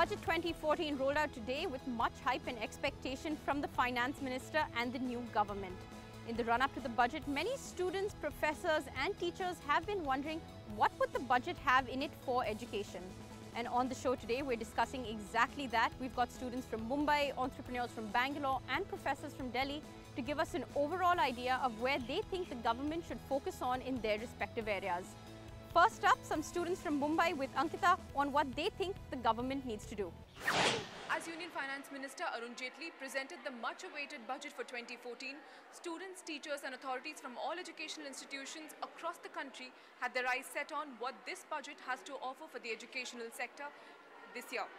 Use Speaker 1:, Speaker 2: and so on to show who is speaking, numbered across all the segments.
Speaker 1: Budget 2014 rolled out today with much hype and expectation from the Finance Minister and the new government. In the run-up to the budget, many students, professors and teachers have been wondering what would the budget have in it for education. And on the show today, we're discussing exactly that. We've got students from Mumbai, entrepreneurs from Bangalore and professors from Delhi to give us an overall idea of where they think the government should focus on in their respective areas. First up, some students from Mumbai with Ankita on what they think the government needs to do.
Speaker 2: As Union Finance Minister Arun Jaitley presented the much-awaited budget for 2014, students, teachers and authorities from all educational institutions across the country had their eyes set on what this budget has to offer for the educational sector this year.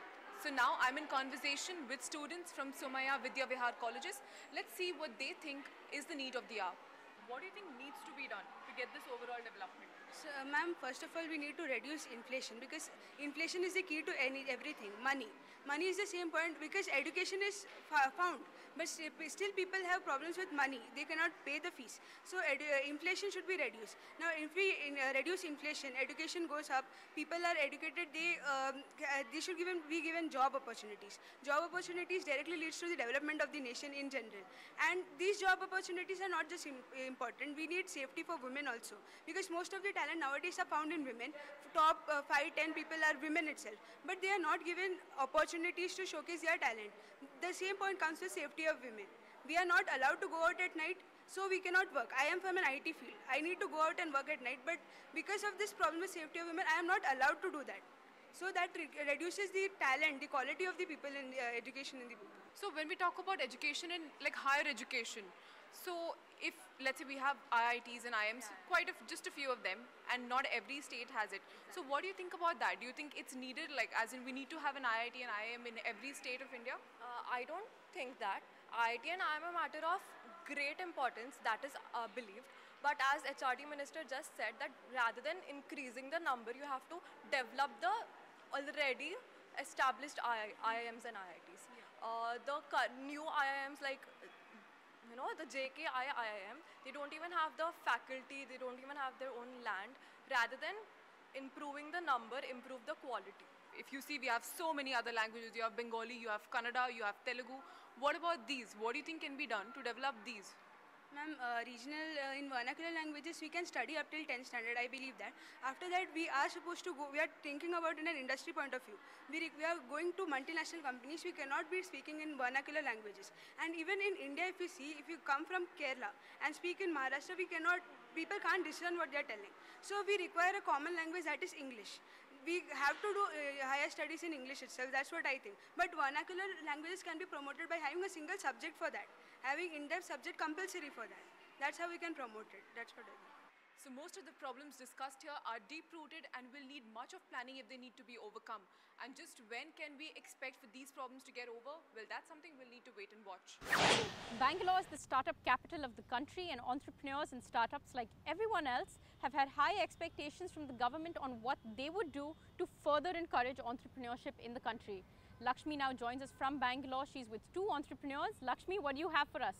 Speaker 2: So now I'm in conversation with students from Somaiya Vidya Vihar colleges. Let's see what they think is the need of the hour. What do you think needs to be done to get this overall development?
Speaker 3: So, ma'am, first of all, we need to reduce inflation because inflation is the key to everything. Money is the same point because education is found, but still people have problems with money. They cannot pay the fees. So inflation should be reduced. Now, if we reduce inflation, education goes up. People are educated. They should be given job opportunities. Job opportunities directly leads to the development of the nation in general. And these job opportunities are not just important. We need safety for women also because most of the talent nowadays are found in women. Top 5-10 people are women itself, but they are not given opportunities to showcase their talent. The same point comes with safety of women. We are not allowed to go out at night, so we cannot work. I am from an IT field. I need to go out and work at night, but because of this problem with safety of women, I am not allowed to do that. So that reduces the talent, the quality of the people in education in the people.
Speaker 2: So when we talk about education and like higher education, so if let's say we have IITs and IIMs, just a few of them, and not every state has it. So what do you think about that? Do you think it's needed, like as in we need to have an IIT and IIM in every state of India?
Speaker 4: I don't think that. IIT and IIM are a matter of great importance, that is believed. But as HRD Minister just said, that rather than increasing the number, you have to develop the already established IIMs and IITs. The new IIMs like the JKI IIM, they don't even have the faculty, they don't even have their own land. Rather than improving the number, improve the quality.
Speaker 2: If you see, we have so many other languages. You have Bengali, you have Kannada, you have Telugu. What about these? What do you think can be done to develop these?
Speaker 3: Ma'am, regional in vernacular languages we can study up till 10th standard, I believe that. After that we are supposed to go, we are thinking about in an industry point of view. We are going to multinational companies, we cannot be speaking in vernacular languages. And even in India, if you see, if you come from Kerala and speak in Maharashtra, people can't discern what they are telling. So we require a common language, that is English. We have to do higher studies in English itself, that's what I think. But vernacular languages can be promoted by having a single subject for that, having in-depth subject compulsory for that. That's how we can promote it, that's what I think.
Speaker 2: So most of the problems discussed here are deep-rooted and will need much of planning if they need to be overcome. And just when can we expect for these problems to get over? Well, that's something we'll need to wait and watch.
Speaker 1: Bangalore is the startup capital of the country, and entrepreneurs and startups like everyone else have had high expectations from the government on what they would do to further encourage entrepreneurship in the country. Lakshmi now joins us from Bangalore. She's with two entrepreneurs. Lakshmi, what do you have for us?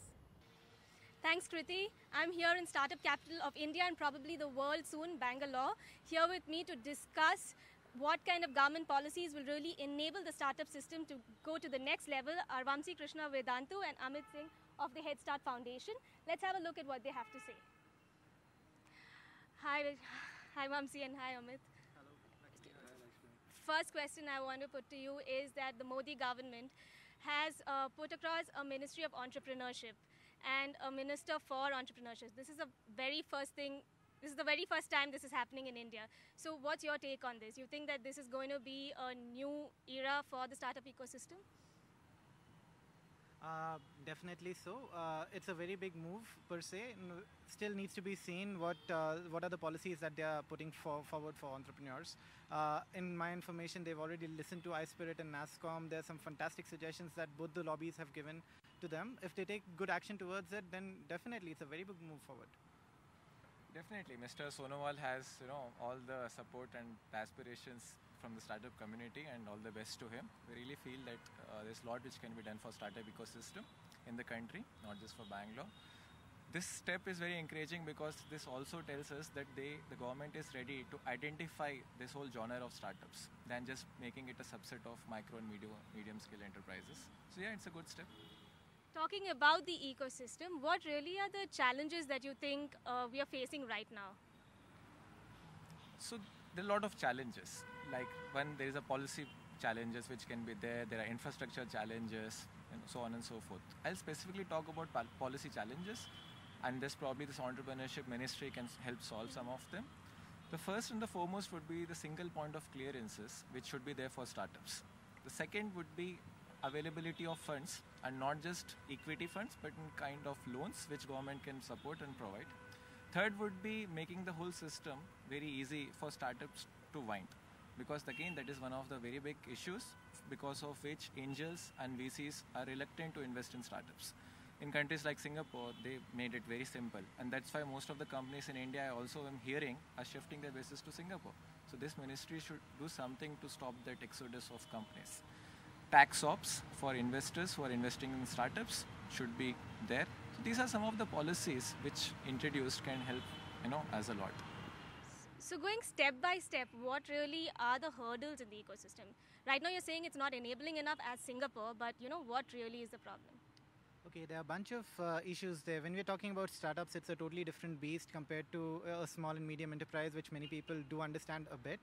Speaker 5: Thanks, Kriti. I'm here in Startup Capital of India and probably the world soon, Bangalore. Here with me to discuss what kind of government policies will really enable the startup system to go to the next level are Vamsi Krishna Vedantu and Amit Singh of the Head Start Foundation. Let's have a look at what they have to say. Hi Vamsi and hi Amit.
Speaker 6: Hello.
Speaker 5: First question I want to put to you is that the Modi government has put across a Ministry of Entrepreneurship and a Minister for Entrepreneurship. This is the very first time this is happening in India. So what's your take on this? You think that this is going to be a new era for the startup ecosystem?
Speaker 6: Definitely so. It's a very big move per se. Still needs to be seen what are the policies that they are putting forward for entrepreneurs. In my information, they've already listened to iSpirit and NASSCOM. There are some fantastic suggestions that both the lobbies have given to them. If they take good action towards it, then definitely it's a very big move forward.
Speaker 7: Definitely, Mr. Sonowal has all the support and aspirations from the startup community, and all the best to him. We really feel that there's a lot which can be done for startup ecosystem in the country, not just for Bangalore. this step is very encouraging because this also tells us that the government is ready to identify this whole genre of startups than just making it a subset of micro and medium scale enterprises. So yeah, it's a good step.
Speaker 5: Talking about the ecosystem, what really are the challenges that you think we are facing right now?
Speaker 7: So there are a lot of challenges. Like one, there is a policy challenges which can be there. There are infrastructure challenges, and so on and so forth. I'll specifically talk about policy challenges, and this entrepreneurship ministry can help solve some of them. The first and the foremost would be the single point of clearances, which should be there for startups. The second would be availability of funds, and not just equity funds, but in kind of loans which government can support and provide. Third would be making the whole system very easy for startups to wind, because again that is one of the very big issues because of which angels and VCs are reluctant to invest in startups. In countries like Singapore, they made it very simple, and that's why most of the companies in India, I also am hearing, are shifting their business to Singapore. So this ministry should do something to stop that exodus of companies. Tax ops for investors who are investing in startups should be there. So these are some of the policies which introduced can help, as a lot.
Speaker 5: So going step by step, what really are the hurdles in the ecosystem? Right now you're saying it's not enabling enough as Singapore, but what really is the problem?
Speaker 6: Okay, there are a bunch of issues there. When we're talking about startups, it's a totally different beast compared to a small and medium enterprise, which many people do understand a bit.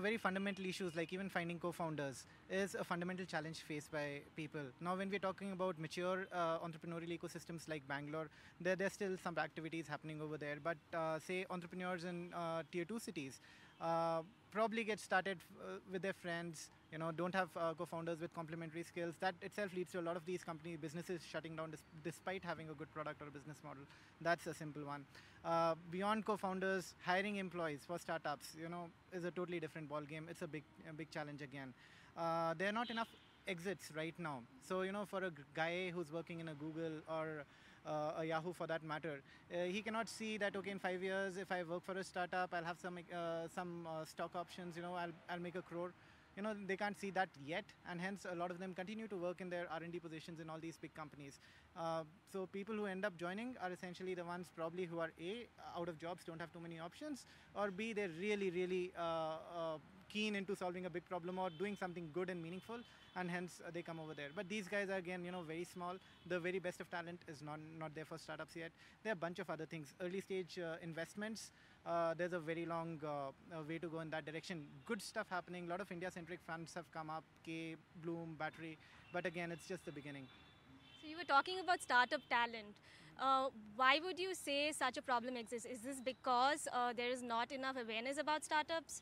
Speaker 6: Very fundamental issues like even finding co-founders is a fundamental challenge faced by people. Now, when we're talking about mature entrepreneurial ecosystems like Bangalore, there's still some activities happening over there. But say entrepreneurs in tier 2 cities probably get started with their friends, don't have co-founders with complementary skills. That itself leads to a lot of these businesses shutting down despite having a good product or a business model. That's a simple one. Beyond co-founders, hiring employees for startups, is a totally different ballgame. It's a big challenge again. There are not enough exits right now. So, for a guy who's working in a Google or a Yahoo for that matter, he cannot see that, okay, in 5 years, if I work for a startup, I'll have some stock options, I'll make a crore. They can't see that yet, and hence a lot of them continue to work in their R&D positions in all these big companies. So people who end up joining are essentially the ones probably who are A, out of jobs, don't have too many options, or B, they're really, really keen into solving a big problem or doing something good and meaningful, and hence they come over there. But these guys are again, very small. The very best of talent is not there for startups yet. There are a bunch of other things. Early stage investments, there's a very long way to go in that direction. Good stuff happening. A lot of India-centric funds have come up, K, Bloom, Battery, but again, it's just the beginning.
Speaker 5: So you were talking about startup talent. Why would you say such a problem exists? Is this because there is not enough awareness about startups?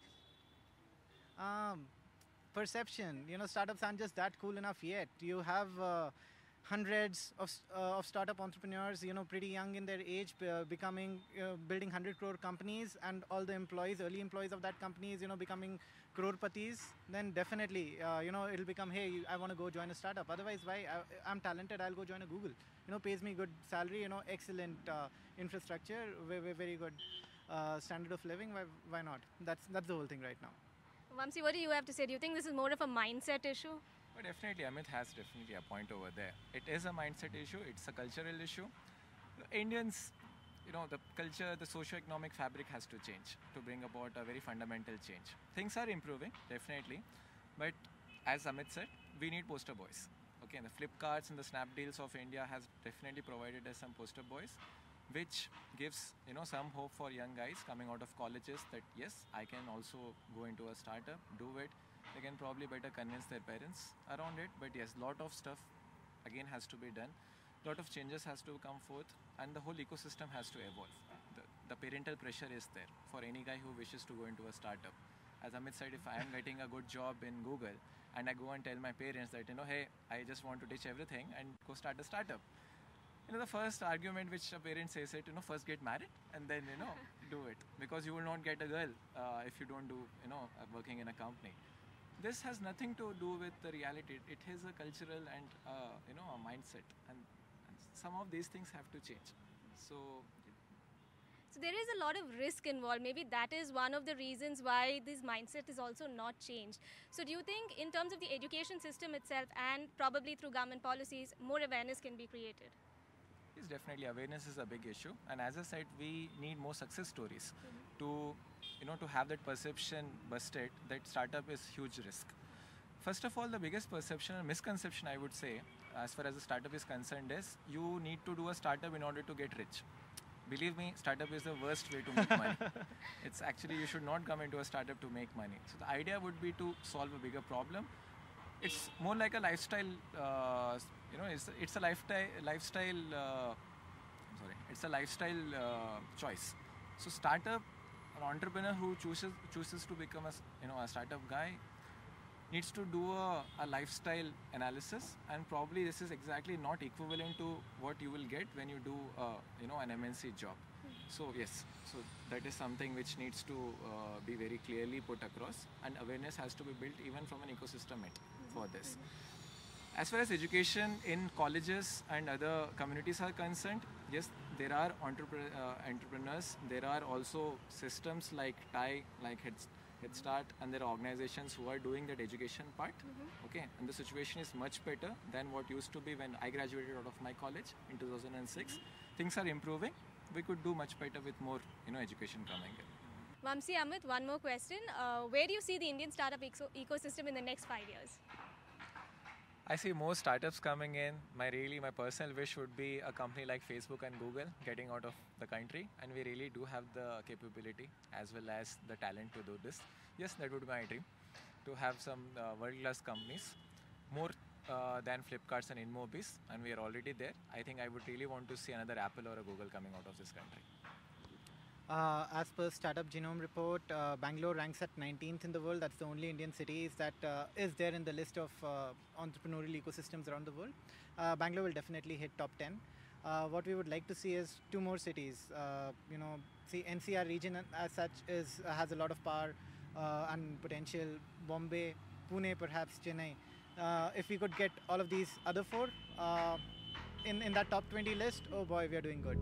Speaker 6: Perception. Startups aren't just that cool enough yet. You have hundreds of startup entrepreneurs, pretty young in their age, building 100 crore companies, and all the early employees of that companies, becoming crore-patis. Then definitely, it'll become, hey, I want to go join a startup. Otherwise, why? I'm talented. I'll go join a Google. Pays me good salary. Excellent infrastructure, very good standard of living. Why not? That's the whole thing right now.
Speaker 5: Vamsi, what do you have to say? Do you think this is more of a mindset issue?
Speaker 7: Well, definitely, Amit has definitely a point over there. It is a mindset issue. It's a cultural issue. Indians, the culture, the socio-economic fabric has to change to bring about a very fundamental change. Things are improving, definitely. But as Amit said, we need poster boys. Okay, the Flipkarts and the Snapdeals of India has definitely provided us some poster boys, which gives some hope for young guys coming out of colleges that yes, I can also go into a startup, do it. They can probably better convince their parents around it, but yes, lot of stuff again has to be done. Lot of changes has to come forth, and the whole ecosystem has to evolve. The parental pressure is there for any guy who wishes to go into a startup. As Amit said, if I am getting a good job in Google and I go and tell my parents that hey, I just want to ditch everything and go start a startup. The first argument which a parent says it, first get married and then, do it. Because you will not get a girl if you don't do, working in a company. This has nothing to do with the reality. It is a cultural and, a mindset. And some of these things have to change. So
Speaker 5: there is a lot of risk involved. Maybe that is one of the reasons why this mindset is also not changed. So do you think in terms of the education system itself and probably through government policies, more awareness can be created?
Speaker 7: Yes, definitely awareness is a big issue, and as I said, we need more success stories to, to have that perception busted that startup is huge risk. First of all, the biggest perception and misconception I would say, as far as a startup is concerned, is you need to do a startup in order to get rich. Believe me, startup is the worst way to make money. It's actually, you should not come into a startup to make money. So the idea would be to solve a bigger problem. It's more like a lifestyle, it's a lifestyle, it's a lifestyle choice. So startup, an entrepreneur who chooses to become a startup guy needs to do a lifestyle analysis, and probably this is exactly not equivalent to what you will get when you do an MNC job. So yes, so that is something which needs to be very clearly put across, and awareness has to be built even from an ecosystem for this. As far as education in colleges and other communities are concerned, yes, there are entrepreneurs. There are also systems like TIE, like Head Start, and there are organizations who are doing that education part. Okay, and the situation is much better than what used to be when I graduated out of my college in 2006. Things are improving. We could do much better with more, education coming in.
Speaker 5: Vamsi, Amit, one more question. Where do you see the Indian startup ecosystem in the next 5 years?
Speaker 7: I see more startups coming in. My personal wish would be a company like Facebook and Google getting out of the country, and we really do have the capability as well as the talent to do this. Yes, that would be my dream, to have some world-class companies, more than Flipkarts and InMobi's, and we are already there. I think I would really want to see another Apple or a Google coming out of this country.
Speaker 6: As per Startup Genome report, Bangalore ranks at 19th in the world. That's the only Indian city that is there in the list of entrepreneurial ecosystems around the world. Bangalore will definitely hit top 10. What we would like to see is 2 more cities. See, NCR region as such has a lot of power and potential. Bombay, Pune, perhaps Chennai. If we could get all of these other 4 in that top 20 list, oh boy, we are doing good.